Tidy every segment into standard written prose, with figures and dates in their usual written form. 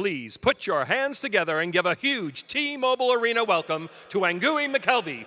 Please put your hands together and give a huge T-Mobile Arena welcome to Angui McKelvey.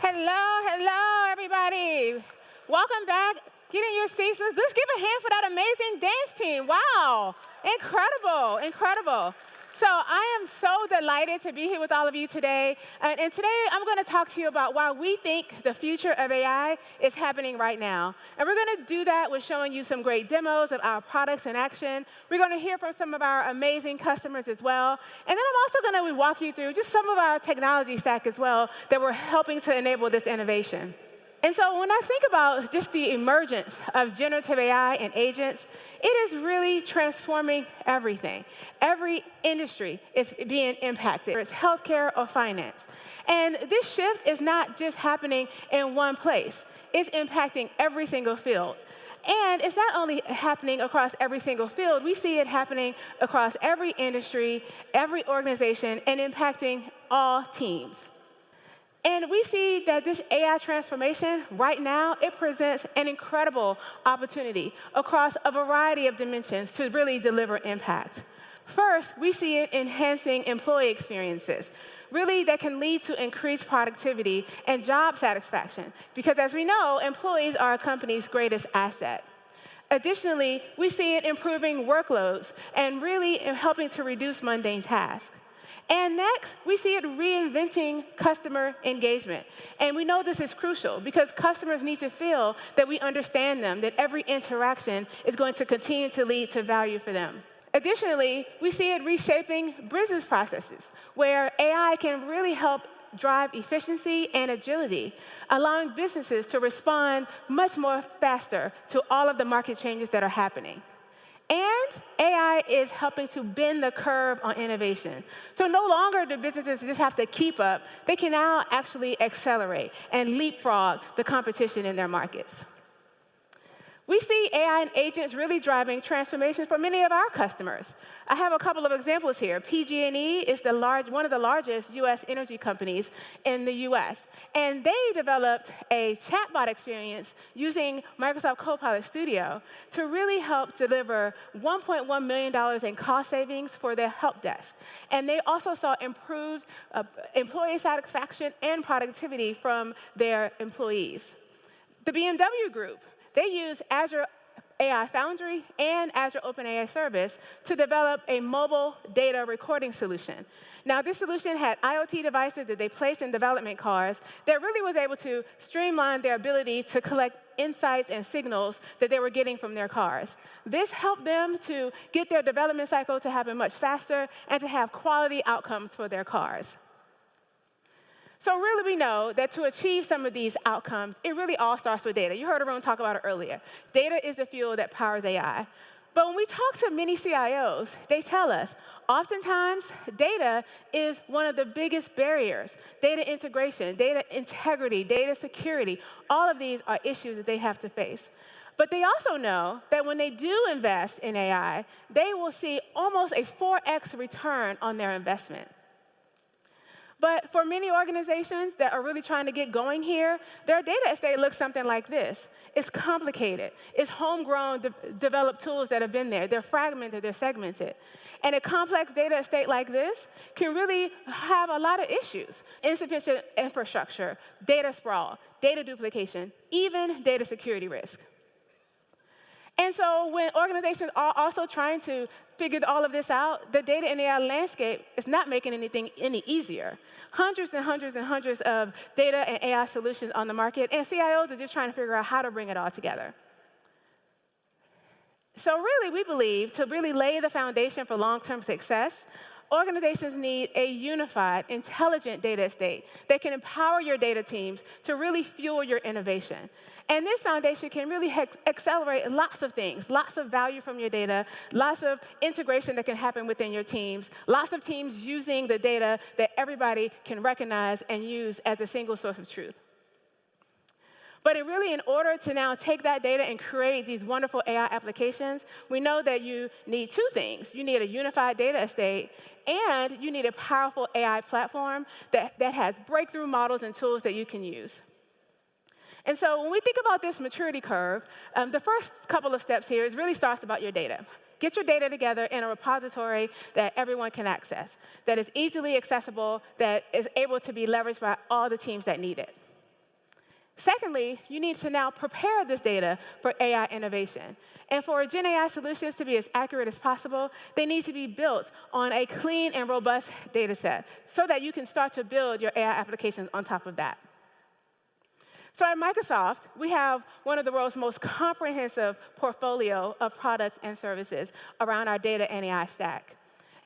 Hello, everybody. Welcome back. Get in your seats. Let's give a hand for that amazing dance team. Wow, incredible. So I am so delighted to be here with all of you today. And today I'm going to talk to you about why we think the future of AI is happening right now. And we're going to do that with showing you some great demos of our products in action. We're going to hear from some of our amazing customers as well. And then I'm also going to walk you through just some of our technology stack as well that we're helping to enable this innovation. And so when I think about just the emergence of generative AI and agents, it is really transforming everything. Every industry is being impacted, whether it's healthcare or finance. And this shift is not just happening in one place. It's impacting every single field. And it's not only happening across every single field, we see it happening across every industry, every organization, and impacting all teams. And we see that this AI transformation right now, it presents an incredible opportunity across a variety of dimensions to really deliver impact. First, we see it enhancing employee experiences, really that can lead to increased productivity and job satisfaction, because as we know, employees are a company's greatest asset. Additionally, we see it improving workloads and really helping to reduce mundane tasks. And next, we see it reinventing customer engagement. And we know this is crucial because customers need to feel that we understand them, that every interaction is going to continue to lead to value for them. Additionally, we see it reshaping business processes, where AI can really help drive efficiency and agility, allowing businesses to respond much more faster to all of the market changes that are happening. And AI is helping to bend the curve on innovation. So no longer do businesses just have to keep up. They can now actually accelerate and leapfrog the competition in their markets. We see AI and agents really driving transformations for many of our customers. I have a couple of examples here. PG&E is one of the largest U.S. energy companies in the U.S. And they developed a chatbot experience using Microsoft Copilot Studio to really help deliver $1.1 million in cost savings for their help desk. And they also saw improved employee satisfaction and productivity from their employees. The BMW Group, they use Azure AI Foundry and Azure OpenAI Service to develop a mobile data recording solution. Now, this solution had IoT devices that they placed in development cars that really was able to streamline their ability to collect insights and signals that they were getting from their cars. This helped them to get their development cycle to happen much faster and to have quality outcomes for their cars. So really, we know that to achieve some of these outcomes, it really all starts with data. You heard Arun talk about it earlier. Data is the fuel that powers AI. But when we talk to many CIOs, they tell us, oftentimes, data is one of the biggest barriers. Data integration, data integrity, data security, all of these are issues that they have to face. But they also know that when they do invest in AI, they will see almost a 4x return on their investment. But for many organizations that are really trying to get going here, their data estate looks something like this. It's complicated. It's homegrown, developed tools that have been there. They're fragmented, they're segmented. And a complex data estate like this can really have a lot of issues. Insufficient infrastructure, data sprawl, data duplication, even data security risk. And so when organizations are also trying to figure all of this out, the data and AI landscape is not making anything any easier. Hundreds and hundreds of data and AI solutions on the market, and CIOs are just trying to figure out how to bring it all together. So really, we believe to really lay the foundation for long-term success, organizations need a unified, intelligent data estate that can empower your data teams to really fuel your innovation. And this foundation can really accelerate lots of things, lots of value from your data, lots of integration that can happen within your teams, lots of teams using the data that everybody can recognize and use as a single source of truth. But in order to now take that data and create these wonderful AI applications, we know that you need two things. You need a unified data estate, and you need a powerful AI platform that has breakthrough models and tools that you can use. And so when we think about this maturity curve, the first couple of steps here really starts about your data. Get your data together in a repository that everyone can access, that is easily accessible, that is able to be leveraged by all the teams that need it. Secondly, you need to now prepare this data for AI innovation. And for Gen AI solutions to be as accurate as possible, they need to be built on a clean and robust data set so that you can start to build your AI applications on top of that. So at Microsoft, we have one of the world's most comprehensive portfolio of products and services around our data and AI stack.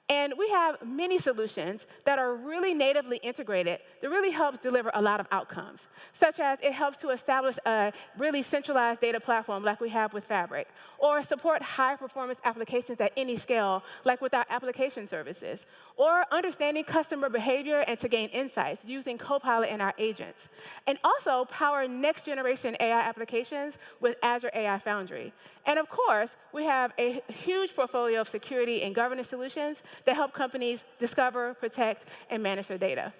And we have many solutions that are really natively integrated that really helps deliver a lot of outcomes, such as it helps to establish a really centralized data platform like we have with Fabric, or support high-performance applications at any scale like with our application services, or understanding customer behavior and to gain insights using Copilot and our agents, and also power next-generation AI applications with Azure AI Foundry. And of course, we have a huge portfolio of security and governance solutions that help companies discover, protect, and manage their data.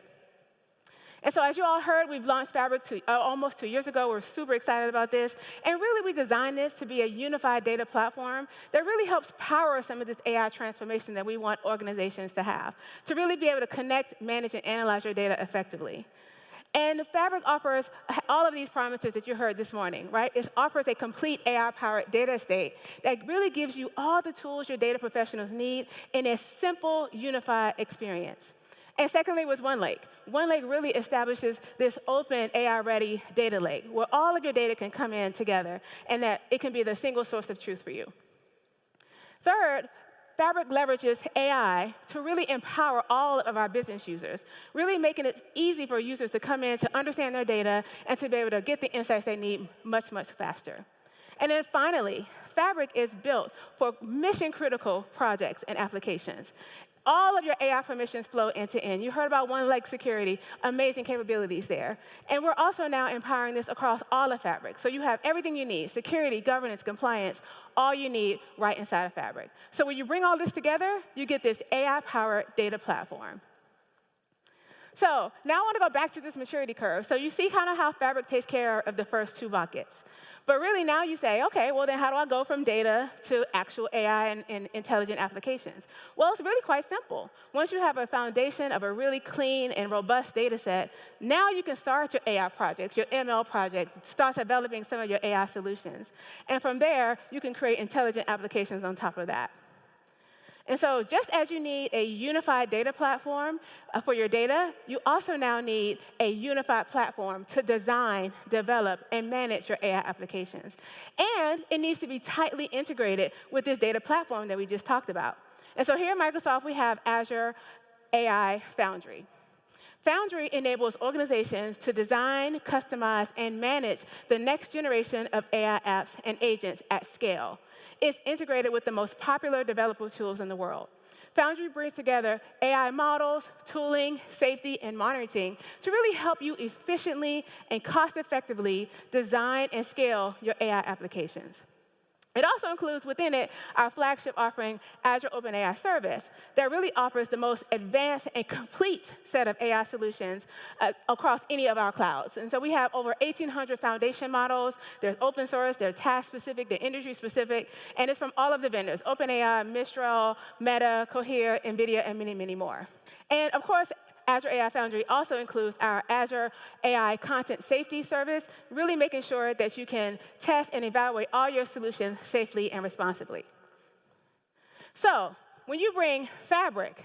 And so as you all heard, we've launched Fabric almost 2 years ago. We're super excited about this. And really, we designed this to be a unified data platform that really helps power some of this AI transformation that we want organizations to have, to really be able to connect, manage, and analyze your data effectively. And Fabric offers all of these promises that you heard this morning, right? It offers a complete AI-powered data estate that really gives you all the tools your data professionals need in a simple, unified experience. And secondly, with OneLake. OneLake really establishes this open, AI-ready data lake where all of your data can come in together and that it can be the single source of truth for you. Third, Fabric leverages AI to really empower all of our business users, really making it easy for users to come in, to understand their data, and to be able to get the insights they need much, much faster. And then finally, Fabric is built for mission-critical projects and applications. All of your AI permissions flow end-to-end. You heard about OneLake security, amazing capabilities there. And we're also now empowering this across all of Fabric. So you have everything you need, security, governance, compliance, all you need right inside of Fabric. So when you bring all this together, you get this AI-powered data platform. So now I want to go back to this maturity curve. So you see kind of how Fabric takes care of the first two buckets. But really now you say, OK, well, then how do I go from data to actual AI and intelligent applications? Well, it's really quite simple. Once you have a foundation of a really clean and robust data set, now you can start your AI projects, your ML projects, start developing some of your AI solutions. And from there, you can create intelligent applications on top of that. And so just as you need a unified data platform for your data, you also now need a unified platform to design, develop, and manage your AI applications. And it needs to be tightly integrated with this data platform that we just talked about. And so here at Microsoft, we have Azure AI Foundry. Foundry enables organizations to design, customize, and manage the next generation of AI apps and agents at scale. It's integrated with the most popular developer tools in the world. Foundry brings together AI models, tooling, safety, and monitoring to really help you efficiently and cost-effectively design and scale your AI applications. It also includes within it our flagship offering, Azure OpenAI Service, that really offers the most advanced and complete set of AI solutions across any of our clouds. And so we have over 1,800 foundation models. There's open source, they're task-specific, they're industry-specific, and it's from all of the vendors, OpenAI, Mistral, Meta, Cohere, NVIDIA, and many, many more. And of course, Azure AI Foundry also includes our Azure AI Content Safety Service, really making sure that you can test and evaluate all your solutions safely and responsibly. So when you bring Fabric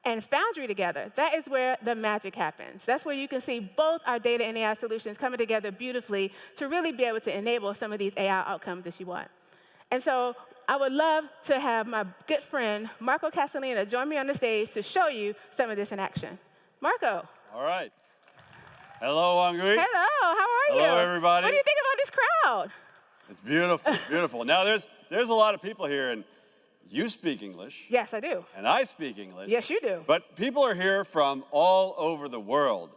and Foundry together, that is where the magic happens. That's where you can see both our data and AI solutions coming together beautifully to really be able to enable some of these AI outcomes that you want. And so I would love to have my good friend, Marco Castellina, join me on the stage to show you some of this in action. Marco. All right. Hello, Hungary. Hello, how are you? Hello, everybody. What do you think about this crowd? It's beautiful, beautiful. Now, there's a lot of people here, and you speak English. Yes, I do. And I speak English. Yes, you do. But people are here from all over the world.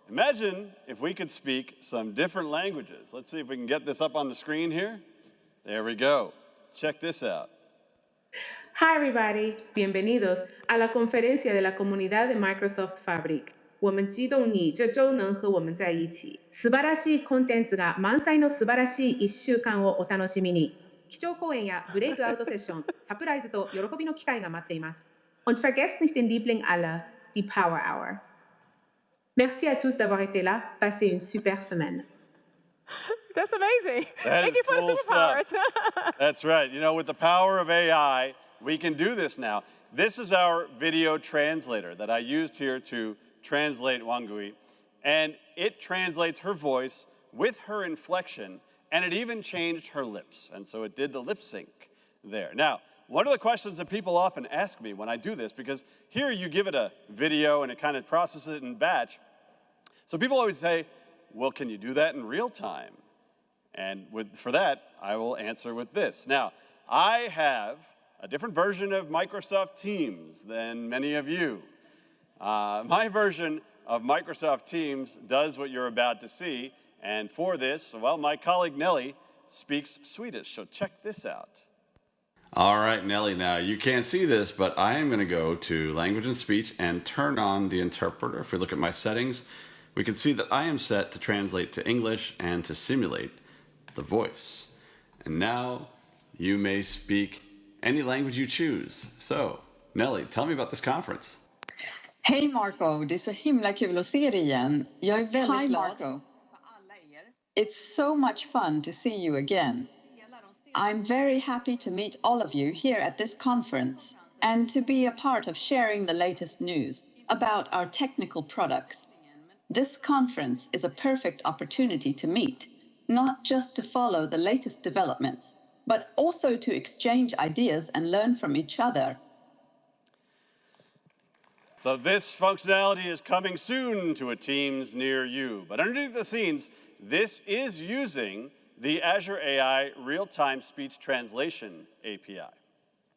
Imagine if we could speak some different languages. Let's see if we can get this up on the screen here. There we go. Check this out. Hi everybody, bienvenidos a la conferencia de la comunidad de Microsoft Fabric。我们激动你这周能和我们在一起。素晴らしいコンテンツが満載の素晴らしい1週間をお楽しみに。貴重講演やブレイクアウトセッション、サプライズと喜びの機会が待っています。Und vergesst nicht den Liebling aller, die Power Hour. Merci à tous d'avoir été là. Passez une super semaine. That's amazing. That Thank is you for cool the superpowers. stuff. That's right. You know, with the power of AI, we can do this now. This is our video translator that I used here to translate Wangui. And it translates her voice with her inflection, and it even changed her lips. And so it did the lip sync there. Now, one of the questions that people often ask me when I do this, because here you give it a video and it kind of processes it in batch. So people always say, well, can you do that in real time? And for that, I will answer with this. Now, I have a different version of Microsoft Teams than many of you. My version of Microsoft Teams does what you're about to see. And for this, well, my colleague Nelly speaks Swedish. So check this out. All right, Nelly, now you can't see this, but I am going to go to language and speech and turn on the interpreter. If we look at my settings, we can see that I am set to translate to English and to simulate the voice. And now you may speak any language you choose. So, Nelly, tell me about this conference. Hej Marco, det är så himla kul att se dig igen. Jag är väldigt glad. Marco. It's so much fun to see you again. I'm very happy to meet all of you here at this conference and to be a part of sharing the latest news about our technical products. This conference is a perfect opportunity to meet, not just to follow the latest developments, but also to exchange ideas and learn from each other. So this functionality is coming soon to a Teams near you. But underneath the scenes, this is using the Azure AI Real-Time Speech Translation API.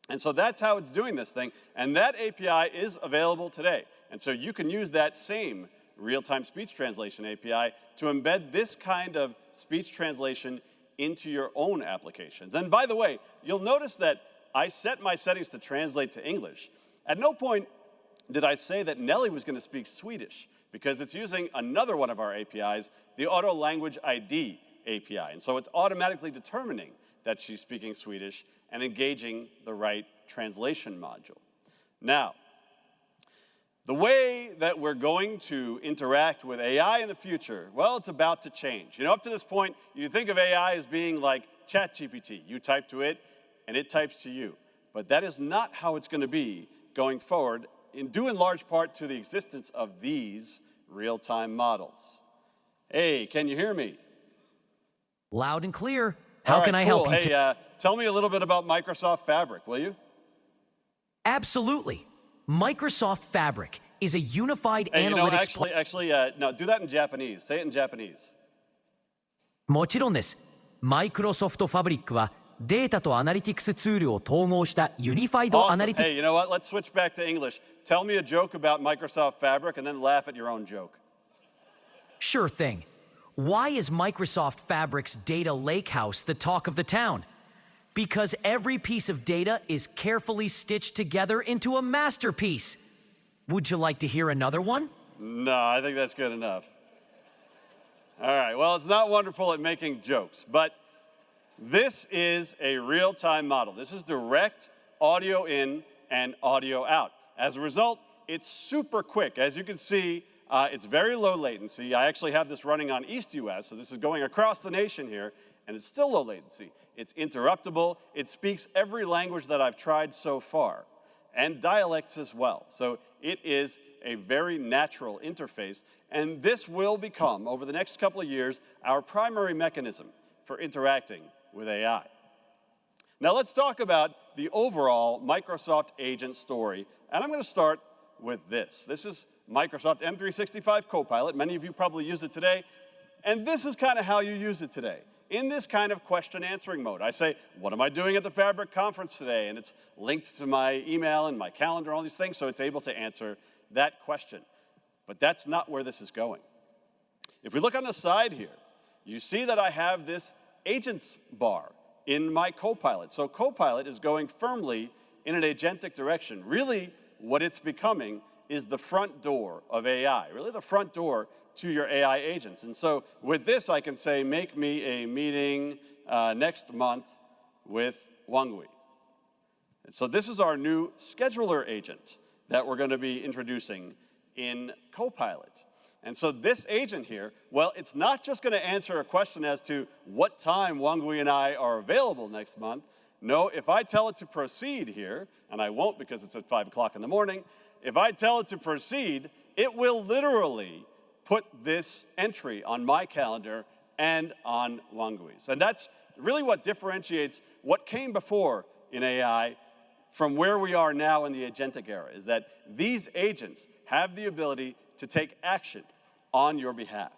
And so that's how it's doing this thing. And that API is available today. And so you can use that same real-time speech translation API to embed this kind of speech translation into your own applications. And by the way, you'll notice that I set my settings to translate to English. At no point did I say that Nelly was going to speak Swedish, because it's using another one of our APIs, the Auto Language ID API. And so it's automatically determining that she's speaking Swedish and engaging the right translation module. Now, the way that we're going to interact with AI in the future, well, it's about to change. You know, up to this point, you think of AI as being like ChatGPT. You type to it, and it types to you. But that is not how it's going to be going forward, due in large part to the existence of these real-time models. Hey, can you hear me? Loud and clear. How can I help you? Hey, tell me a little bit about Microsoft Fabric, will you? Absolutely. Microsoft Fabric is a unified analytics no, do that in Japanese. Say it in Japanese. もちろんです。マイクロソフトファブリックはデータとアナリティクスツールを統合したユニファイドアナリティクス。Hey, you know what? Let's switch back to English. Tell me a joke about Microsoft Fabric and then laugh at your own joke. Sure thing. Why is Microsoft Fabric's data lakehouse the talk of the town? Because every piece of data is carefully stitched together into a masterpiece. Would you like to hear another one? No, I think that's good enough. All right, well, it's not wonderful at making jokes, but this is a real-time model. This is direct audio in and audio out. As a result, it's super quick. As you can see, it's very low latency. I actually have this running on East US, so this is going across the nation here, and it's still low latency. It's interruptible. It speaks every language that I've tried so far, and dialects as well. So it is a very natural interface, and this will become, over the next couple of years, our primary mechanism for interacting with AI. Now let's talk about the overall Microsoft Agent story, and I'm going to start with this. This is Microsoft M365 Copilot. Many of you probably use it today, and this is kind of how you use it today. In this kind of question-answering mode. I say, what am I doing at the Fabric conference today? And it's linked to my email and my calendar and all these things, so it's able to answer that question. But that's not where this is going. If we look on the side here, you see that I have this Agents bar in my Copilot. So Copilot is going firmly in an agentic direction. Really, what it's becoming is the front door of AI, really the front door to your AI agents. And so with this, I can say, make me a meeting next month with Wangui. And so this is our new scheduler agent that we're going to be introducing in Copilot. And so this agent here, well, it's not just going to answer a question as to what time Wangui and I are available next month. No, if I tell it to proceed here, and I won't because it's at 5 o'clock in the morning, if I tell it to proceed, it will literally put this entry on my calendar and on Wangui's. And that's really what differentiates what came before in AI from where we are now in the agentic era, is that these agents have the ability to take action on your behalf.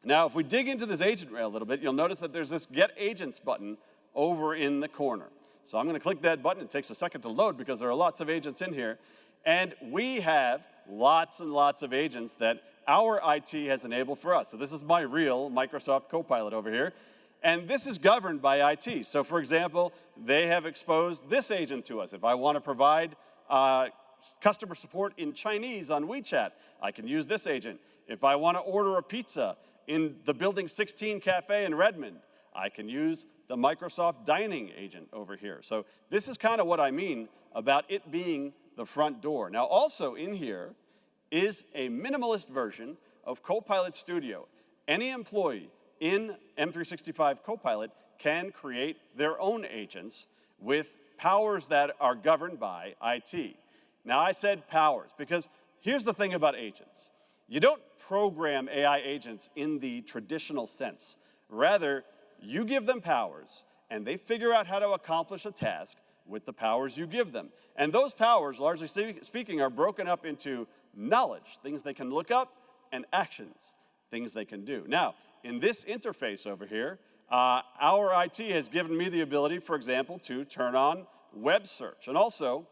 Now, if we dig into this agent rail a little bit, you'll notice that there's this Get Agents button over in the corner. So I'm going to click that button. It takes a second to load because there are lots of agents in here. And we have lots and lots of agents that our IT has enabled for us. So this is my real Microsoft Copilot over here. And this is governed by IT. So for example, they have exposed this agent to us. If I want to provide customer support in Chinese on WeChat, I can use this agent. If I want to order a pizza in the Building 16 Cafe in Redmond, I can use the Microsoft Dining agent over here. So this is kind of what I mean about it being the front door. Now also in here is a minimalist version of Copilot Studio. Any employee in M365 Copilot can create their own agents with powers that are governed by IT. Now, I said powers because here's the thing about agents. You don't program AI agents in the traditional sense. Rather, you give them powers, and they figure out how to accomplish a task with the powers you give them. And those powers, largely speaking, are broken up into knowledge, things they can look up, and actions, things they can do. Now, in this interface over here, our IT has given me the ability, for example, to turn on web search. And also,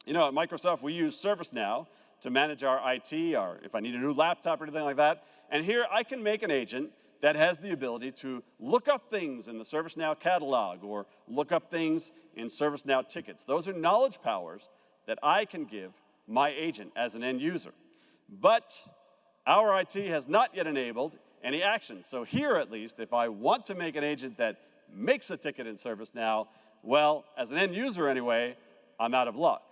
you know, at Microsoft, we use ServiceNow to manage our IT, or if I need a new laptop or anything like that. And here, I can make an agent that has the ability to look up things in the ServiceNow catalog or look up things in ServiceNow tickets. Those are knowledge powers that I can give my agent as an end user. But our IT has not yet enabled any actions. So here, at least, if I want to make an agent that makes a ticket in ServiceNow, well, as an end user anyway, I'm out of luck.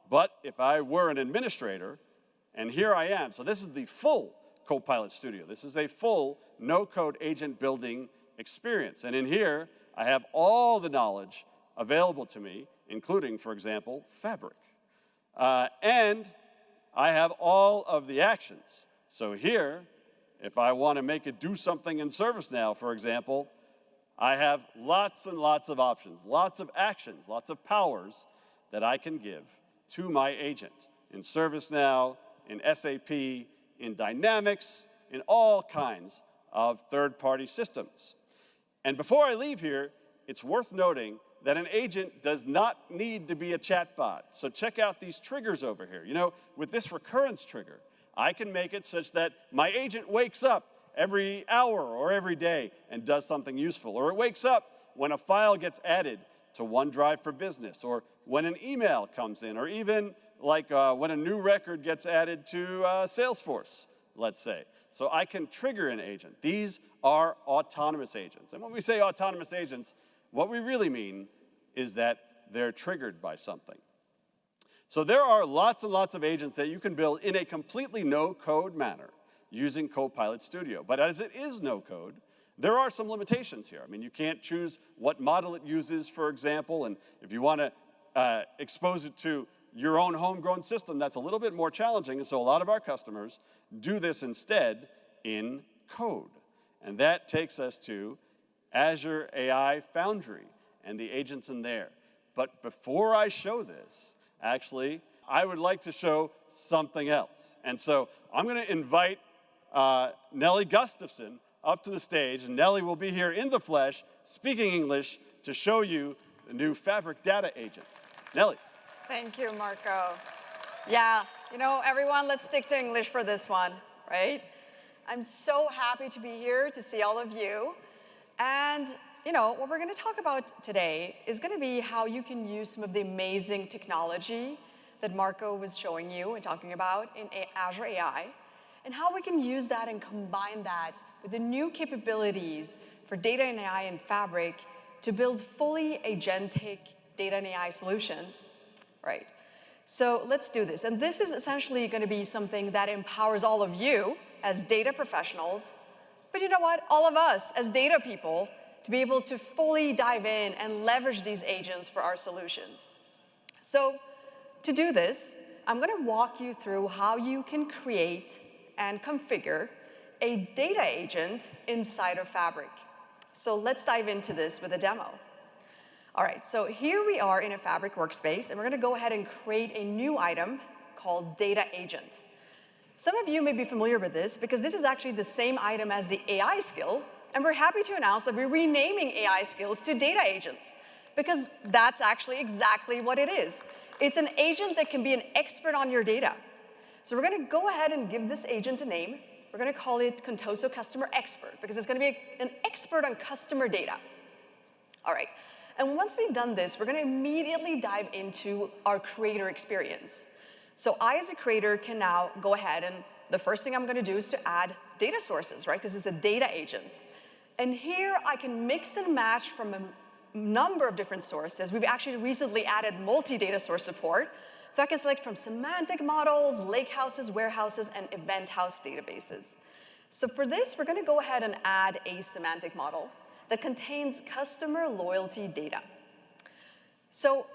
But if I were an administrator, and here I am, so this is the full Copilot Studio. This is a full no-code agent building experience. And in here, I have all the knowledge available to me, including, for example, Fabric. And I have all of the actions. So here, if I want to make it do something in ServiceNow, for example, I have lots and lots of options, lots of actions, lots of powers that I can give to my agent in ServiceNow, in SAP, in Dynamics, in all kinds of third-party systems. And before I leave here, it's worth noting that an agent does not need to be a chatbot. So check out these triggers over here. You know, with this recurrence trigger, I can make it such that my agent wakes up every hour or every day and does something useful. Or it wakes up when a file gets added to OneDrive for Business, or when an email comes in, or even like when a new record gets added to Salesforce, let's say. So I can trigger an agent. These are autonomous agents. And when we say autonomous agents, what we really mean is that they're triggered by something. So there are lots and lots of agents that you can build in a completely no-code manner using Copilot Studio. But as it is no-code, there are some limitations here. I mean, you can't choose what model it uses, for example, and if you want to expose it to your own homegrown system, that's a little bit more challenging, and so a lot of our customers do this instead in code. And that takes us to Azure AI Foundry and the agents in there. But before I show this, actually, I would like to show something else. And so I'm going to invite Nellie Gustafson up to the stage, and Nellie will be here in the flesh, speaking English, to show you the new Fabric Data Agent. Nellie. Thank you, Marco. Yeah, you know, everyone, let's stick to English for this one, right? I'm so happy to be here to see all of you. And, you know, what we're going to talk about today is going to be how you can use some of the amazing technology that Marco was showing you and talking about in Azure AI, and how we can use that and combine that with the new capabilities for data and AI and Fabric to build fully agentic data and AI solutions, right? So let's do this. And this is essentially going to be something that empowers all of you as data professionals, but you know what? All of us as data people to be able to fully dive in and leverage these agents for our solutions. So to do this, I'm going to walk you through how you can create and configure a data agent inside of Fabric. So let's dive into this with a demo. All right, so here we are in a Fabric workspace, and we're going to go ahead and create a new item called Data Agent. Some of you may be familiar with this because this is actually the same item as the AI skill, and we're happy to announce that we're renaming AI skills to data agents because that's actually exactly what it is. It's an agent that can be an expert on your data. So we're going to go ahead and give this agent a name. We're going to call it Contoso Customer Expert because it's going to be an expert on customer data. All right. And once we've done this, we're going to immediately dive into our creator experience. So I, as a creator, can now go ahead and the first thing I'm going to do is to add data sources, right? Because it's a data agent. And here I can mix and match from a number of different sources. We've actually recently added multi-data source support. So I can select from semantic models, lakehouses, warehouses, and event house databases. So for this, we're going to go ahead and add a semantic model that contains customer loyalty data. So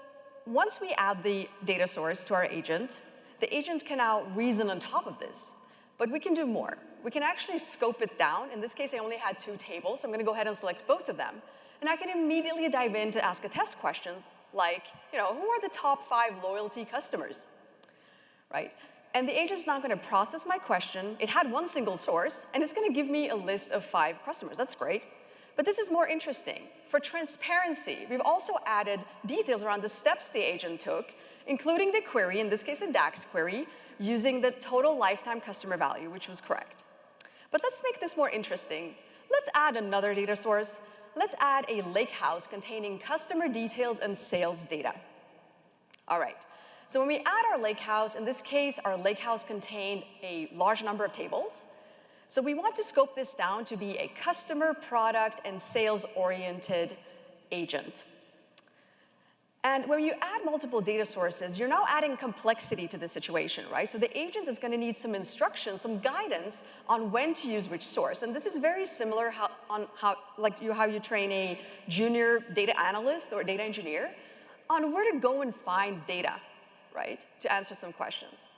once we add the data source to our agent, the agent can now reason on top of this. But we can do more. We can actually scope it down. In this case, I only had 2 tables, so I'm going to go ahead and select both of them. And I can immediately dive in to ask a test questions like, who are the top 5 loyalty customers, right? And the agent's not going to process my question. It had one single source, and it's going to give me a list of 5 customers. That's great. But this is more interesting. For transparency, we've also added details around the steps the agent took, including the query, in this case a DAX query, using the total lifetime customer value, which was correct. But let's make this more interesting. Let's add another data source. Let's add a lakehouse containing customer details and sales data. All right. So when we add our lakehouse, in this case, our lakehouse contained a large number of tables. So we want to scope this down to be a customer, product, and sales-oriented agent. And when you add multiple data sources, you're now adding complexity to the situation, right? So the agent is going to need some instructions, some guidance on when to use which source. And this is very similar how you train a junior data analyst or data engineer on where to go and find data, right, to answer some questions.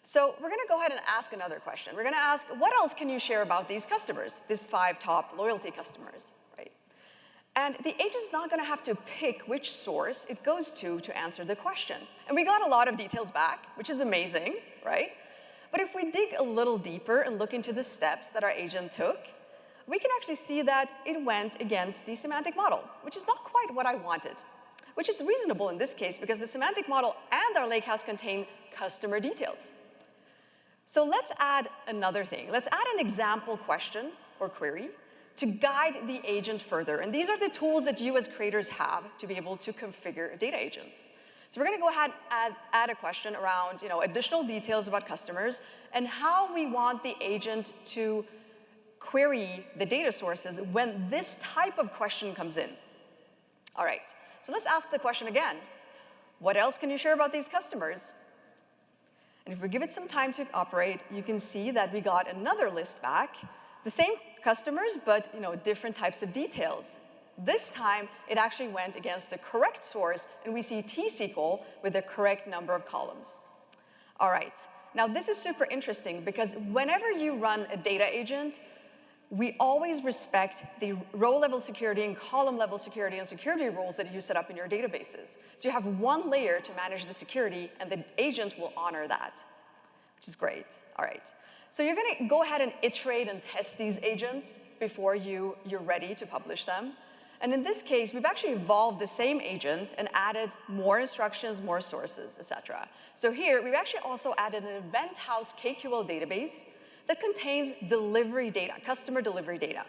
So we're going to go ahead and ask another question. We're going to ask, what else can you share about these customers, these 5 top loyalty customers, right? And the agent's not going to have to pick which source it goes to answer the question. And we got a lot of details back, which is amazing, right? But if we dig a little deeper and look into the steps that our agent took, we can actually see that it went against the semantic model, which is not quite what I wanted, which is reasonable in this case because the semantic model and our lakehouse contain customer details. So let's add another thing. Let's add an example question or query to guide the agent further. And these are the tools that you as creators have to be able to configure data agents. So we're going to go ahead and add a question around additional details about customers and how we want the agent to query the data sources when this type of question comes in. All right, so let's ask the question again. What else can you share about these customers? And if we give it some time to operate, you can see that we got another list back. The same customers, but different types of details. This time, it actually went against the correct source, and we see T-SQL with the correct number of columns. All right. Now, this is super interesting because whenever you run a data agent, we always respect the row-level security and column-level security and security rules that you set up in your databases. So you have one layer to manage the security, and the agent will honor that, which is great. All right. So you're going to go ahead and iterate and test these agents before you're ready to publish them. And in this case, we've actually evolved the same agent and added more instructions, more sources, et cetera. So here, we've actually also added an event house KQL database that contains delivery data, customer delivery data.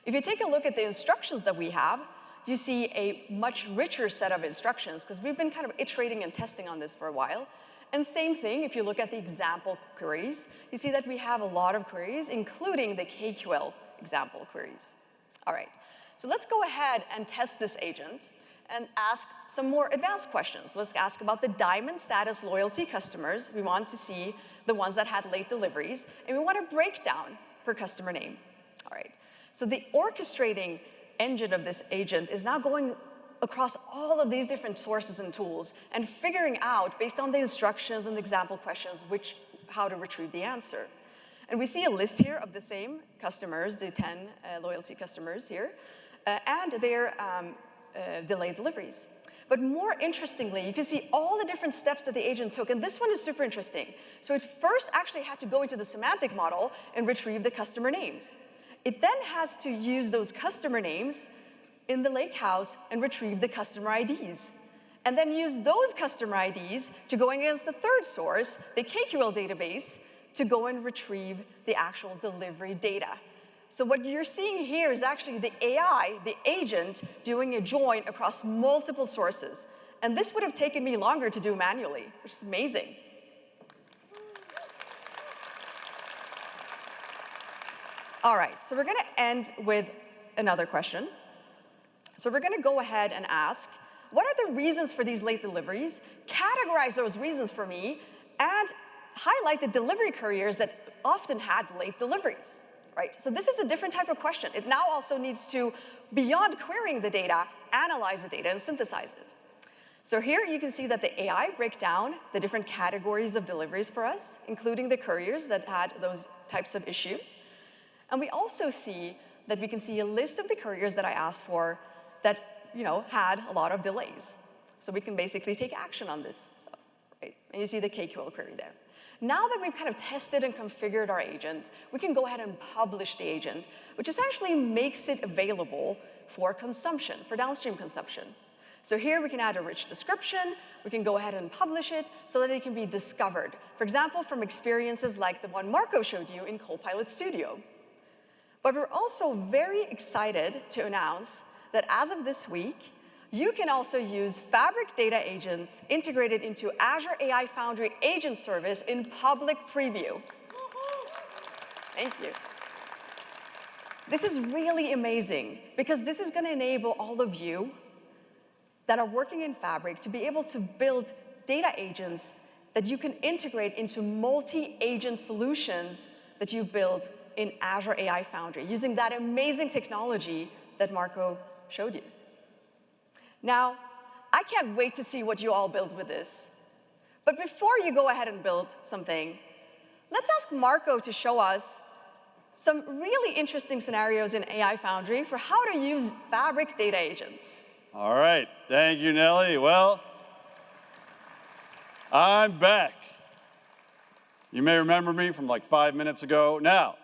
If you take a look at the instructions that we have, you see a much richer set of instructions because we've been kind of iterating and testing on this for a while. And same thing, if you look at the example queries, you see that we have a lot of queries, including the KQL example queries. All right. So let's go ahead and test this agent and ask some more advanced questions. Let's ask about the diamond status loyalty customers. We want to see the ones that had late deliveries, and we want a breakdown per customer name. All right. So the orchestrating engine of this agent is now going across all of these different sources and tools and figuring out, based on the instructions and example questions, how to retrieve the answer. And we see a list here of the same customers, the 10 loyalty customers here, and their delayed deliveries. But more interestingly, you can see all the different steps that the agent took, and this one is super interesting. So it first actually had to go into the semantic model and retrieve the customer names. It then has to use those customer names in the lakehouse and retrieve the customer IDs. And then use those customer IDs to go against the third source, the KQL database, to go and retrieve the actual delivery data. So what you're seeing here is actually the AI, the agent, doing a join across multiple sources. And this would have taken me longer to do manually, which is amazing. All right, so we're going to end with another question. So we're going to go ahead and ask, what are the reasons for these late deliveries? Categorize those reasons for me, and highlight the delivery couriers that often had late deliveries. Right? So this is a different type of question. It now also needs to, beyond querying the data, analyze the data and synthesize it. So here you can see that the AI break down the different categories of deliveries for us, including the couriers that had those types of issues. And we also see that we can see a list of the couriers that I asked for that had a lot of delays. So we can basically take action on this stuff. Right? And you see the KQL query there. Now that we've kind of tested and configured our agent, we can go ahead and publish the agent, which essentially makes it available for consumption, for downstream consumption. So here we can add a rich description, we can go ahead and publish it so that it can be discovered. For example, from experiences like the one Marco showed you in Copilot Studio. But we're also very excited to announce that as of this week, you can also use Fabric data agents integrated into Azure AI Foundry Agent Service in public preview. Thank you. This is really amazing, because this is going to enable all of you that are working in Fabric to be able to build data agents that you can integrate into multi-agent solutions that you build in Azure AI Foundry, using that amazing technology that Marco showed you. Now, I can't wait to see what you all build with this. But before you go ahead and build something, let's ask Marco to show us some really interesting scenarios in AI Foundry for how to use Fabric data agents. All right. Thank you, Nelly. Well, I'm back. You may remember me from like 5 minutes ago. Now,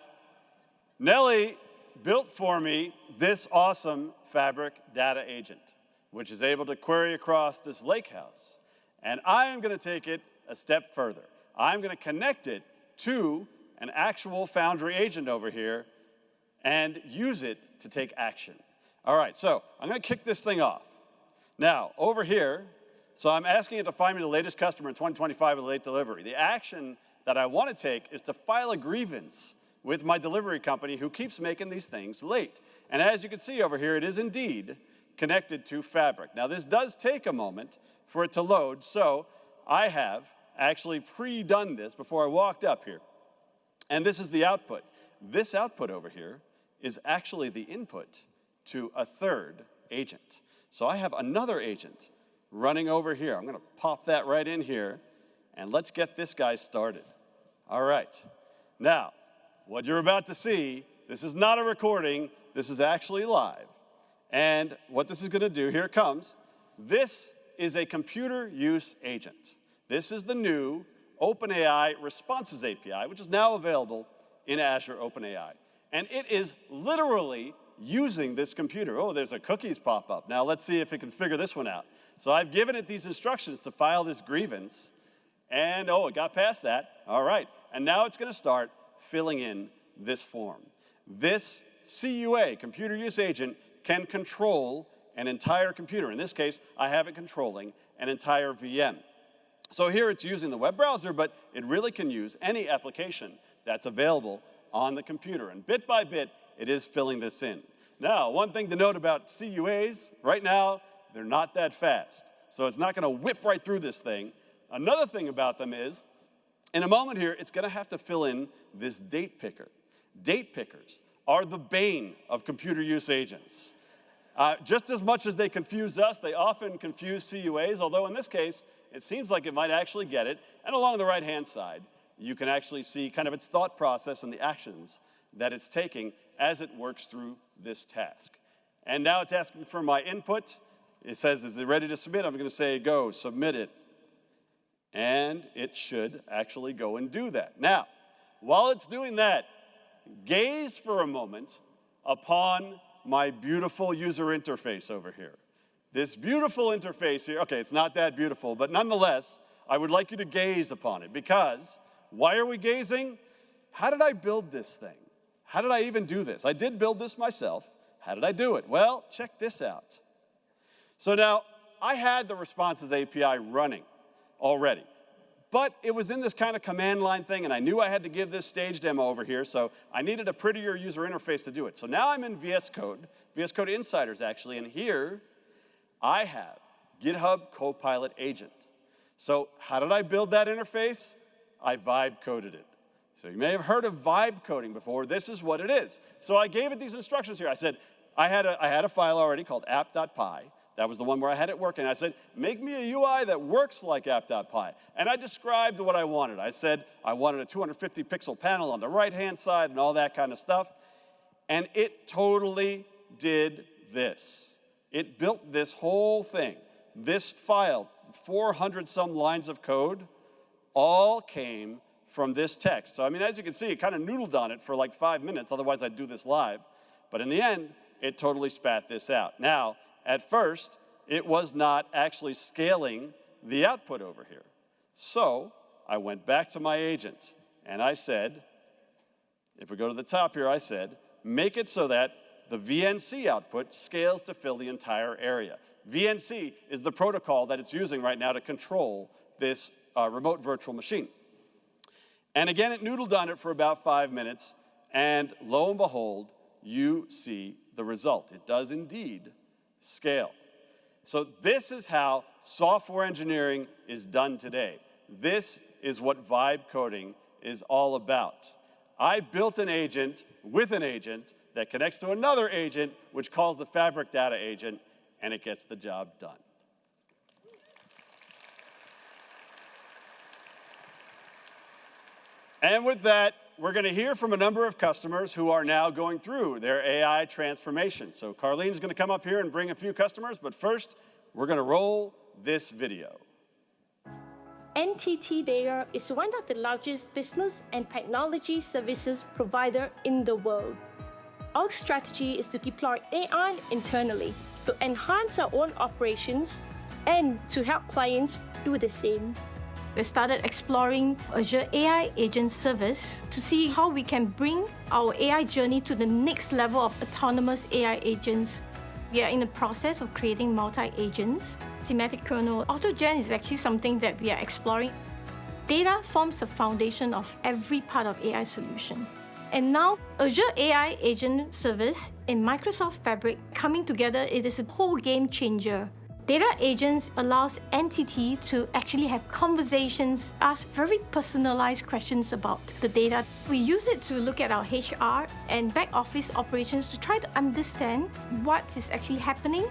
Nelly built for me this awesome Fabric data agent, which is able to query across this lakehouse. And I am going to take it a step further. I'm going to connect it to an actual Foundry agent over here and use it to take action. All right, so I'm going to kick this thing off. Now, over here, so I'm asking it to find me the latest customer in 2025 with late delivery. The action that I want to take is to file a grievance with my delivery company who keeps making these things late. And as you can see over here, it is indeed connected to Fabric. Now, this does take a moment for it to load, so I have actually pre-done this before I walked up here. And this is the output. This output over here is actually the input to a third agent. So I have another agent running over here. I'm going to pop that right in here, and let's get this guy started. All right. Now, what you're about to see, this is not a recording. This is actually live. And what this is going to do, here it comes. This is a computer use agent. This is the new OpenAI Responses API, which is now available in Azure OpenAI. And it is literally using this computer. Oh, there's a cookies pop up. Now let's see if it can figure this one out. So I've given it these instructions to file this grievance. And oh, it got past that. All right. And now it's going to start filling in this form. This CUA, computer use agent, can control an entire computer. In this case, I have it controlling an entire VM. So here it's using the web browser, but it really can use any application that's available on the computer. And bit by bit, it is filling this in. Now, one thing to note about CUAs, right now, they're not that fast. So it's not going to whip right through this thing. Another thing about them is, in a moment here, it's going to have to fill in this date picker. Date pickers are the bane of computer use agents. Just as much as they confuse us, they often confuse CUAs, although in this case, it seems like it might actually get it. And along the right-hand side, you can actually see kind of its thought process and the actions that it's taking as it works through this task. And now it's asking for my input. It says, is it ready to submit? I'm going to say, go, submit it. And it should actually go and do that. Now, while it's doing that, gaze for a moment upon my beautiful user interface over here. This beautiful interface here, okay, it's not that beautiful, but nonetheless, I would like you to gaze upon it because why are we gazing? How did I build this thing? How did I even do this? I did build this myself. How did I do it? Well, check this out. So now, I had the Responses API running already, but it was in this kind of command line thing, and I knew I had to give this stage demo over here, so I needed a prettier user interface to do it. So now I'm in VS Code Insiders actually, and here I have GitHub Copilot Agent. So how did I build that interface? I vibe coded it. So you may have heard of vibe coding before. This is what it is. So I gave it these instructions here. I said, I had a file already called app.py. That was the one where I had it working. I said, make me a UI that works like app.py. And I described what I wanted. I said I wanted a 250 pixel panel on the right-hand side and all that kind of stuff. And it totally did this. It built this whole thing. This file, 400 some lines of code, all came from this text. So, I mean, as you can see, it kind of noodled on it for like 5 minutes. Otherwise, I'd do this live. But in the end, it totally spat this out. Now, at first, it was not actually scaling the output over here. So I went back to my agent, and I said, if we go to the top here, I said, make it so that the VNC output scales to fill the entire area. VNC is the protocol that it's using right now to control this remote virtual machine. And again, it noodled on it for about 5 minutes, and lo and behold, you see the result. It does indeed scale. So this is how software engineering is done today. This is what vibe coding is all about. I built an agent with an agent that connects to another agent, which calls the Fabric data agent, and it gets the job done. And with that, we're going to hear from a number of customers who are now going through their AI transformation. So Carlene's going to come up here and bring a few customers, but first, we're going to roll this video. NTT Data is one of the largest business and technology services provider in the world. Our strategy is to deploy AI internally to enhance our own operations and to help clients do the same. We started exploring Azure AI Agent Service to see how we can bring our AI journey to the next level of autonomous AI agents. We are in the process of creating multi-agents. Semantic kernel AutoGen is actually something that we are exploring. Data forms the foundation of every part of AI solution. And now, Azure AI Agent Service and Microsoft Fabric coming together, it is a whole game changer. Data agents allows NTT to actually have conversations, ask very personalized questions about the data. We use it to look at our HR and back office operations to try to understand what is actually happening.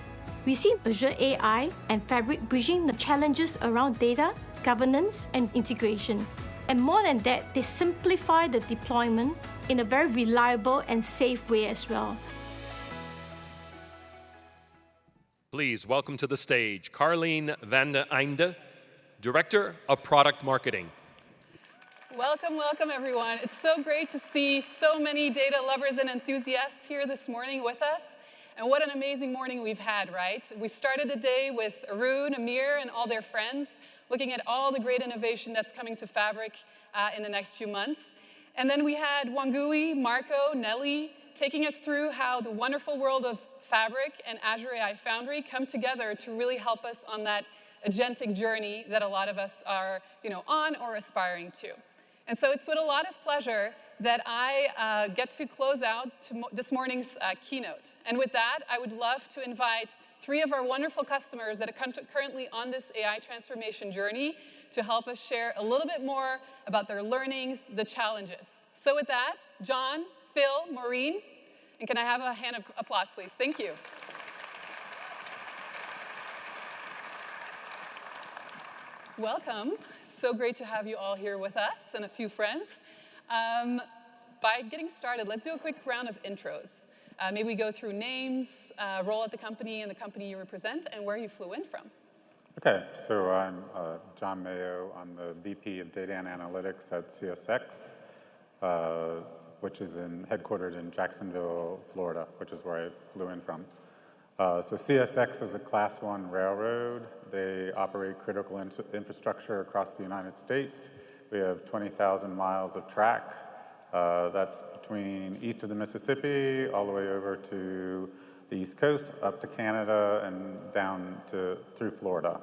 We see Azure AI and Fabric bridging the challenges around data, governance, and integration. And more than that, they simplify the deployment in a very reliable and safe way as well. Please welcome to the stage Carlene van de Einde, Director of Product Marketing. Welcome, welcome everyone. It's so great to see so many data lovers and enthusiasts here this morning with us. And what an amazing morning we've had, right? We started the day with Arun, Amir, and all their friends, looking at all the great innovation that's coming to Fabric in the next few months. And then we had Wangui, Marco, Nelly, taking us through how the wonderful world of Fabric and Azure AI Foundry come together to really help us on that agentic journey that a lot of us are on or aspiring to. And so it's with a lot of pleasure that I get to close out this morning's keynote. And with that, I would love to invite 3 of our wonderful customers that are currently on this AI transformation journey to help us share a little bit more about their learnings, the challenges. So with that, John, Phil, Maureen, and can I have a hand of applause, please? Thank you. Welcome. So great to have you all here with us and a few friends. By getting started, let's do a quick round of intros. Maybe we go through names, role at the company and the company you represent, and where you flew in from. Okay, so I'm John Mayo. I'm the VP of Data and Analytics at CSX, which is headquartered in Jacksonville, Florida, which is where I flew in from. So CSX is a Class 1 railroad. They operate critical infrastructure across the United States. We have 20,000 miles of track. That's between east of the Mississippi, all the way over to the East Coast, up to Canada, and down through Florida.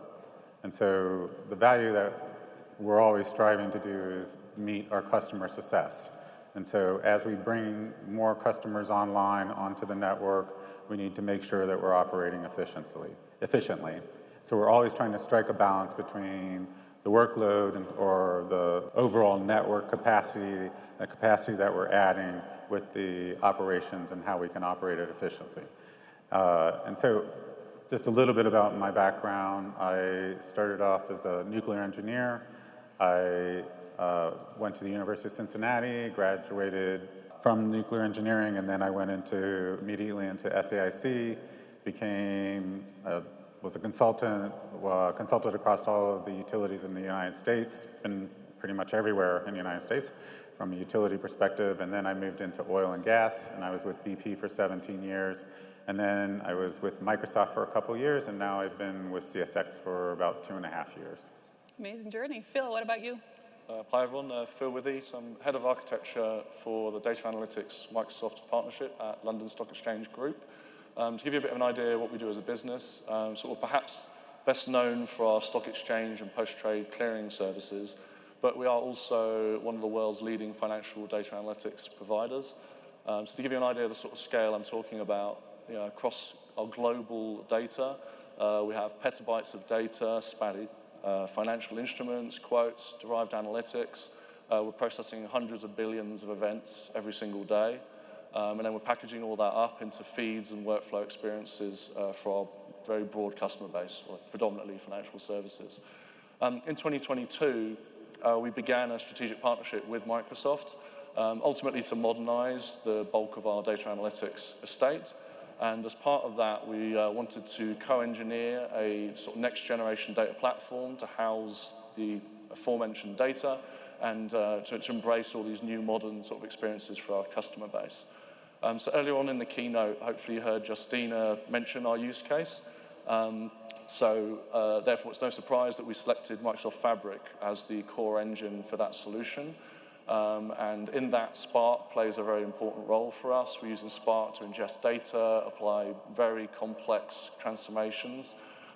And so the value that we're always striving to do is meet our customer success. And so as we bring more customers online onto the network, we need to make sure that we're operating efficiently. So we're always trying to strike a balance between the workload or the overall network capacity, the capacity that we're adding with the operations and how we can operate it efficiently. And so just a little bit about my background. I started off as a nuclear engineer. I went to the University of Cincinnati, graduated from nuclear engineering, and then I went immediately into SAIC, was a consultant, consulted across all of the utilities in the United States, been pretty much everywhere in the United States from a utility perspective, and then I moved into oil and gas, and I was with BP for 17 years, and then I was with Microsoft for a couple years, and now I've been with CSX for about 2.5 years. Amazing journey. Phil, what about you? Hi everyone, Phil Withey. I'm Head of Architecture for the Data Analytics Microsoft partnership at London Stock Exchange Group. To give you a bit of an idea of what we do as a business, so we're perhaps best known for our stock exchange and post-trade clearing services, but we are also one of the world's leading financial data analytics providers. So to give you an idea of the sort of scale I'm talking about, across our global data, we have petabytes of data spanning financial instruments, quotes, derived analytics. We're processing hundreds of billions of events every single day. And then we're packaging all that up into feeds and workflow experiences for our very broad customer base, predominantly financial services. In 2022, we began a strategic partnership with Microsoft, ultimately to modernize the bulk of our data analytics estate. And as part of that, we wanted to co-engineer a sort of next-generation data platform to house the aforementioned data and to embrace all these new modern sort of experiences for our customer base. So earlier on in the keynote, hopefully you heard Justina mention our use case. Therefore, it's no surprise that we selected Microsoft Fabric as the core engine for that solution. And in that, Spark plays a very important role for us. We're using Spark to ingest data, apply very complex transformations,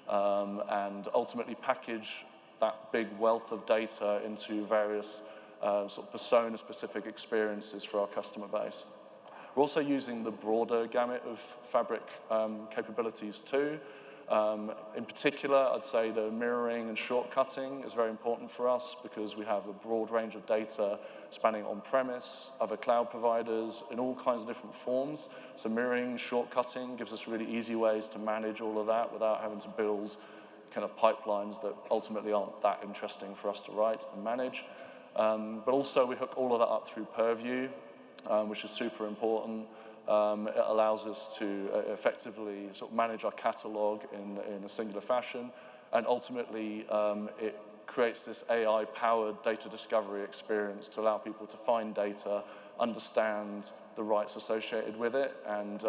and ultimately package that big wealth of data into various sort of persona-specific experiences for our customer base. We're also using the broader gamut of Fabric capabilities too. In particular, I'd say the mirroring and shortcutting is very important for us because we have a broad range of data spanning on-premise, other cloud providers, in all kinds of different forms. So mirroring, shortcutting gives us really easy ways to manage all of that without having to build kind of pipelines that ultimately aren't that interesting for us to write and manage. But also we hook all of that up through Purview, which is super important. It allows us to effectively sort of manage our catalog in a singular fashion, and ultimately it creates this AI-powered data discovery experience to allow people to find data, understand the rights associated with it, and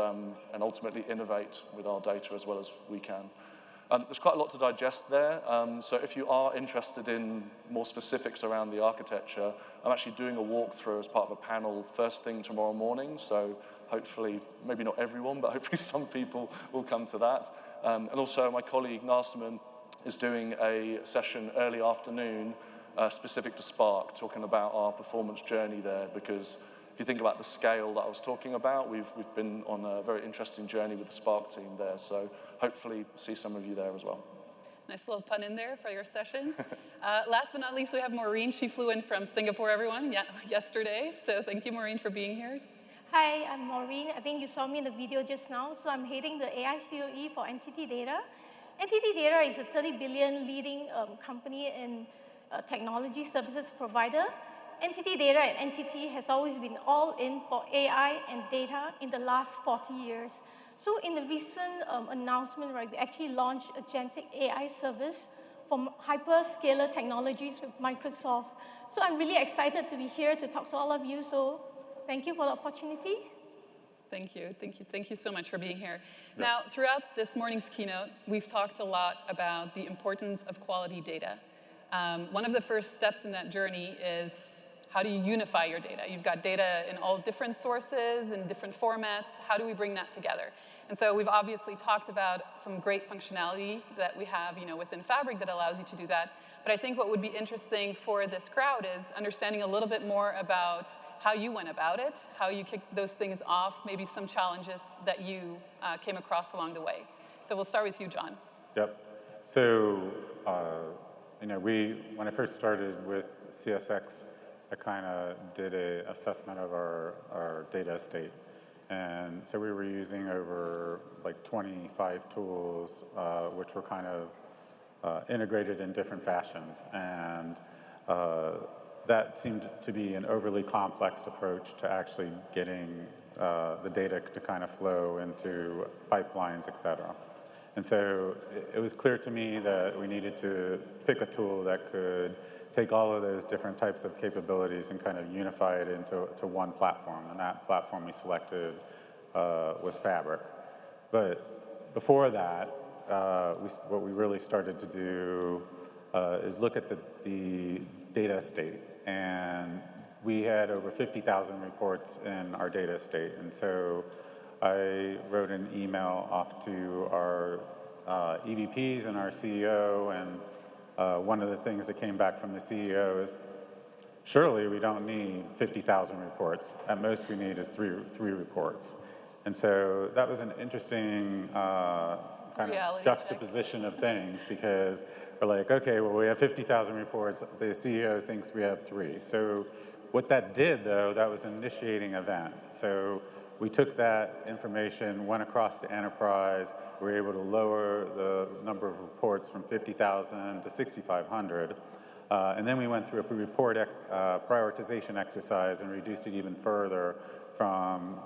ultimately innovate with our data as well as we can. There's quite a lot to digest there, so if you are interested in more specifics around the architecture, I'm actually doing a walkthrough as part of a panel first thing tomorrow morning, so hopefully, maybe not everyone, but hopefully some people will come to that. And also my colleague Narsiman is doing a session early afternoon specific to Spark, talking about our performance journey there, because if you think about the scale that I was talking about, we've been on a very interesting journey with the Spark team there. So hopefully see some of you there as well. Nice little pun in there for your sessions. Last but not least, we have Maureen. She flew in from Singapore, everyone, yesterday. So thank you, Maureen, for being here. Hi, I'm Maureen. I think you saw me in the video just now. So I'm heading the AI COE for NTT Data. NTT Data is a 30 billion leading company and technology services provider. NTT Data and NTT has always been all in for AI and data in the last 40 years. So in the recent announcement, right, we actually launched agentic AI service for hyperscaler technologies with Microsoft. So I'm really excited to be here to talk to all of you. So thank you for the opportunity. Thank you, thank you, thank you so much for being here. Yeah. Now, throughout this morning's keynote, we've talked a lot about the importance of quality data. One of the first steps in that journey is how do you unify your data? You've got data in all different sources and different formats. How do we bring that together? And so we've obviously talked about some great functionality that we have, within Fabric that allows you to do that. But I think what would be interesting for this crowd is understanding a little bit more about how you went about it, how you kicked those things off, maybe some challenges that you came across along the way. So we'll start with you, John. Yep. So, when I first started with CSX, I kind of did an assessment of our data estate. And so we were using over like 25 tools, which were kind of integrated in different fashions. And that seemed to be an overly complex approach to actually getting the data to kind of flow into pipelines, et cetera. And so it was clear to me that we needed to pick a tool that could take all of those different types of capabilities and kind of unify it into one platform. And that platform we selected was Fabric. But before that, what we really started to do is look at the data estate. And we had over 50,000 reports in our data estate. And so I wrote an email off to our EVPs and our CEO, and one of the things that came back from the CEO is, surely we don't need 50,000 reports. At most we need is three reports. And so that was an interesting kind of juxtaposition of things, because we're like, okay, well, we have 50,000 reports. The CEO thinks we have 3. So what that did, though, that was an initiating event. So we took that information, went across the enterprise. We were able to lower the number of reports from 50,000 to 6,500. And then we went through a report prioritization exercise and reduced it even further from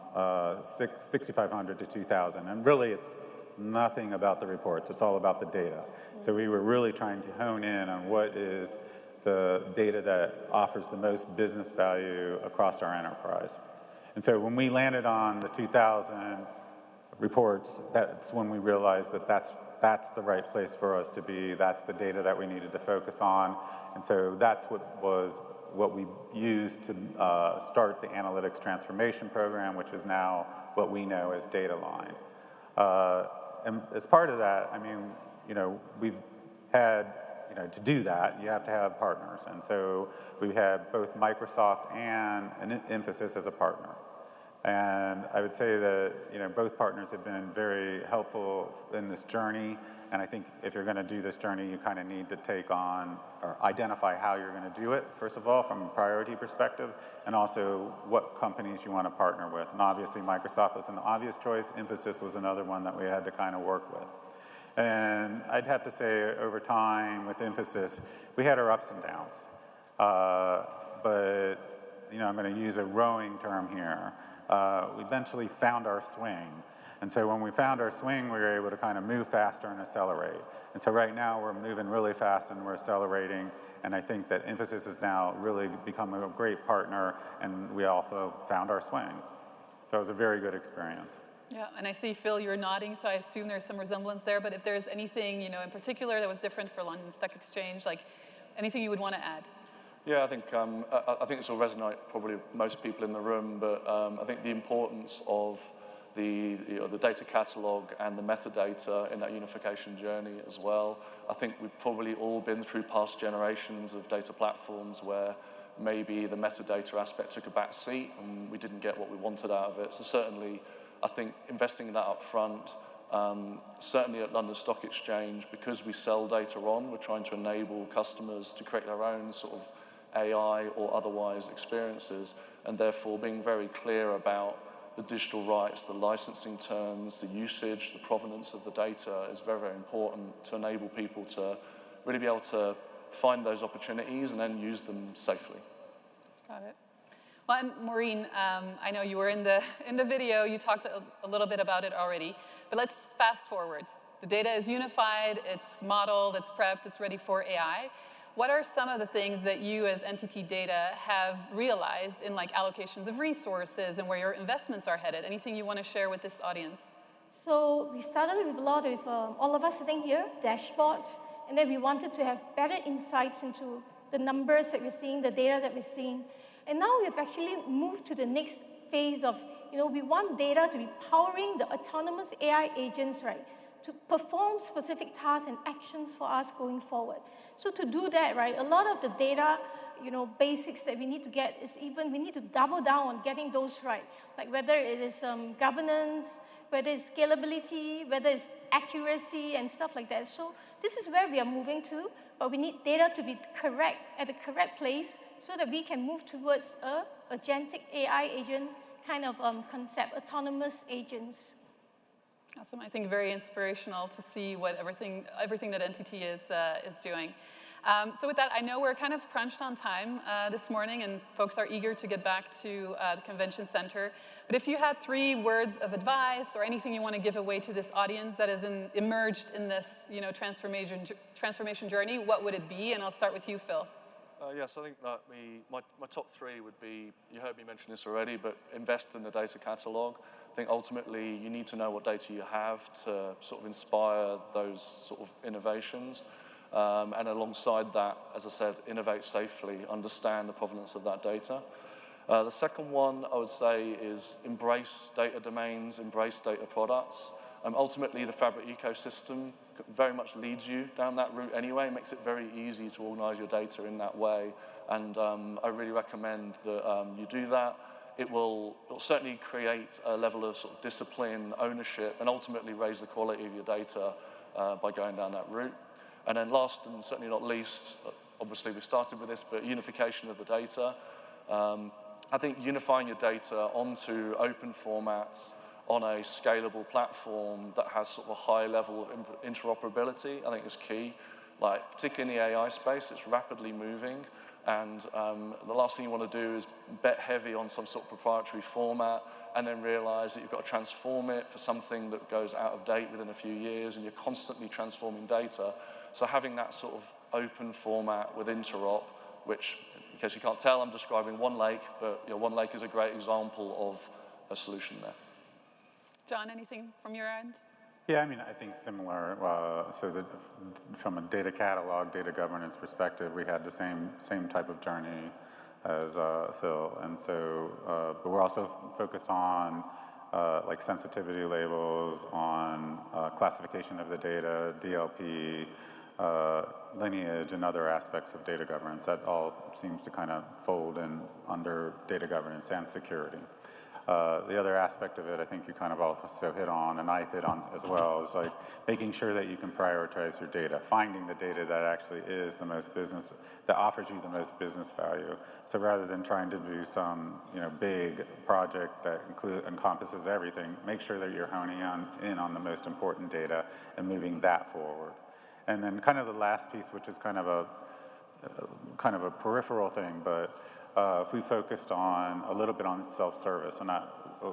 6,500 to 2,000. And really, it's nothing about the reports. It's all about the data. So we were really trying to hone in on what is the data that offers the most business value across our enterprise. And so when we landed on the 2,000 reports, that's when we realized that that's the right place for us to be. That's the data that we needed to focus on. And so that's what we used to start the analytics transformation program, which is now what we know as DataLine. And as part of that, I mean, we've had, to do that, you have to have partners. And so we had both Microsoft and Infosys as a partner. And I would say that, both partners have been very helpful in this journey. And I think if you're going to do this journey, you kind of need to take on or identify how you're going to do it, first of all, from a priority perspective, and also what companies you want to partner with. And obviously, Microsoft was an obvious choice. Infosys was another one that we had to kind of work with. And I'd have to say, over time with Infosys, we had our ups and downs. But, I'm going to use a rowing term here. We eventually found our swing. And so when we found our swing, we were able to kind of move faster and accelerate. And so right now we're moving really fast and we're accelerating. And I think that Infosys has now really become a great partner, and we also found our swing. So it was a very good experience. Yeah, and I see, Phil, you're nodding, so I assume there's some resemblance there. But if there's anything, in particular that was different for London Stock Exchange, like anything you would want to add? Yeah, I think this will resonate probably with most people in the room, but I think the importance of the data catalog and the metadata in that unification journey as well. I think we've probably all been through past generations of data platforms where maybe the metadata aspect took a back seat and we didn't get what we wanted out of it. So certainly, I think investing in that up front, certainly at London Stock Exchange, because we sell data on, we're trying to enable customers to create their own sort of AI or otherwise experiences, and therefore being very clear about the digital rights, the licensing terms, the usage, the provenance of the data is very, very important to enable people to really be able to find those opportunities and then use them safely. Got it. Well, and Maureen, I know you were in the video. You talked a little bit about it already, but let's fast forward. The data is unified, it's modeled, it's prepped, it's ready for AI. What are some of the things that you as NTT Data have realized in like allocations of resources and where your investments are headed? Anything you want to share with this audience? So we started with a lot of, all of us sitting here, dashboards, and then we wanted to have better insights into the numbers that we're seeing, the data that we're seeing. And now we've actually moved to the next phase of, we want data to be powering the autonomous AI agents, right, to perform specific tasks and actions for us going forward. So to do that, right, a lot of the data, basics that we need to get is we need to double down on getting those right, like whether it is governance, whether it's scalability, whether it's accuracy and stuff like that. So this is where we are moving to, but we need data to be correct, at the correct place, so that we can move towards a agentic AI agent kind of concept, autonomous agents. Awesome. I think very inspirational to see what everything that NTT is doing. So with that, I know we're kind of crunched on time this morning, and folks are eager to get back to the convention center. But if you had 3 words of advice or anything you want to give away to this audience that is emerged in this transformation journey, what would it be? And I'll start with you, Phil. Yes, I think that my top 3 would be, you heard me mention this already, but invest in the data catalog. I think ultimately you need to know what data you have to sort of inspire those sort of innovations. And alongside that, as I said, innovate safely, understand the provenance of that data. The second one I would say is embrace data domains, embrace data products. Ultimately, the Fabric ecosystem very much leads you down that route anyway. It makes it very easy to organize your data in that way. And I really recommend that you do that. It'll certainly create a level of sort of discipline, ownership, and ultimately raise the quality of your data by going down that route. And then last and certainly not least, obviously we started with this, but unification of the data. I think unifying your data onto open formats on a scalable platform that has sort of a high level of interoperability, I think is key. Like, particularly in the AI space, it's rapidly moving. And the last thing you want to do is bet heavy on some sort of proprietary format and then realize that you've got to transform it for something that goes out of date within a few years, and you're constantly transforming data. So having that sort of open format with interop, which, in case you can't tell, I'm describing OneLake, but OneLake is a great example of a solution there. John, anything from your end? Yeah, I mean, I think similar. From a data catalog, data governance perspective, we had the same type of journey as Phil, and so, but we're also focused on like sensitivity labels, on classification of the data, DLP, lineage, and other aspects of data governance. That all seems to kind of fold in under data governance and security. The other aspect of it, I think you kind of also hit on, and I hit on as well, is like making sure that you can prioritize your data, finding the data that actually is the most business, that offers you the most business value. So rather than trying to do some big project that encompasses everything, make sure that you're honing in on the most important data and moving that forward. And then kind of the last piece, which is kind of a peripheral thing, but if we focused on a little bit on self-service, and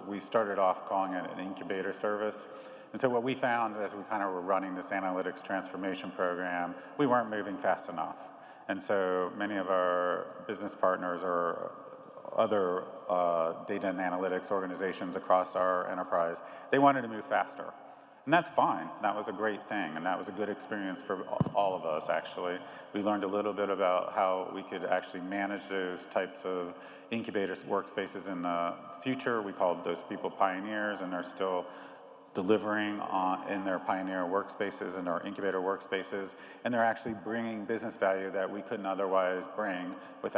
we started off calling it an incubator service. And so what we found as we kind of were running this analytics transformation program, we weren't moving fast enough. And so many of our business partners or other data and analytics organizations across our enterprise, they wanted to move faster. And that's fine. That was a great thing, and that was a good experience for all of us, actually. We learned a little bit about how we could actually manage those types of incubator workspaces in the future. We called those people pioneers, and they're still delivering in their pioneer workspaces and our incubator workspaces, and they're actually bringing business value that we couldn't otherwise bring with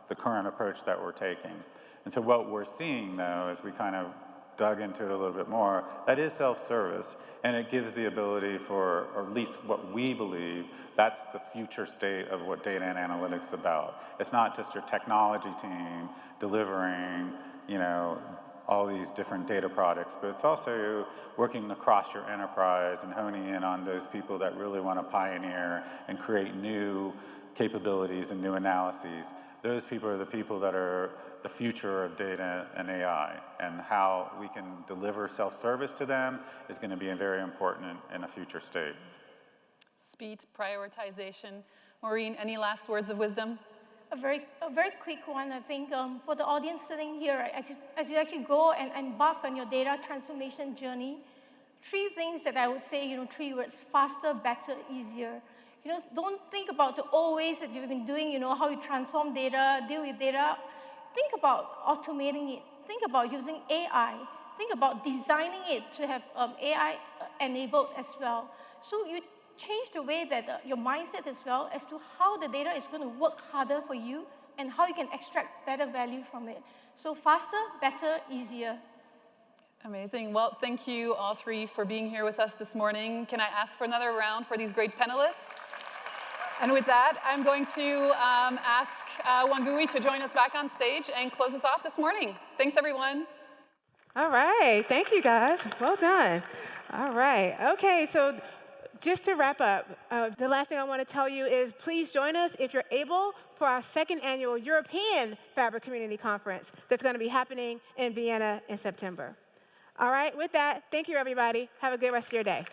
the current approach that we're taking. And so what we're seeing, though, as we kind of dug into it a little bit more, that is self-service, and it gives the ability for, or at least what we believe, that's the future state of what data and analytics is about. It's not just your technology team delivering, you know, all these different data products, but it's also working across your enterprise and honing in on those people that really want to pioneer and create new capabilities and new analyses. Those people are the people that are the future of data and AI, and how we can deliver self-service to them is going to be very important in a future state. Speed, prioritization. Maureen, any last words of wisdom? A very quick one, I think, for the audience sitting here, right, as you actually go and embark on your data transformation journey, 3 things that I would say, you know, 3 words: faster, better, easier. You know, don't think about the old ways that you've been doing, you know, how you transform data, deal with data. Think about automating it. Think about using AI. Think about designing it to have AI enabled as well. So you change the way that your mindset as well as to how the data is going to work harder for you and how you can extract better value from it. So faster, better, easier. Amazing. Well, thank you all 3 for being here with us this morning. Can I ask for another round for these great panelists? And with that, I'm going to ask Wangui to join us back on stage and close us off this morning. Thanks, everyone. All right. Thank you, guys. Well done. All right. OK, so just to wrap up, the last thing I want to tell you is please join us, if you're able, for our 2nd annual European Fabric Community Conference that's going to be happening in Vienna in September. All right. With that, thank you, everybody. Have a good rest of your day.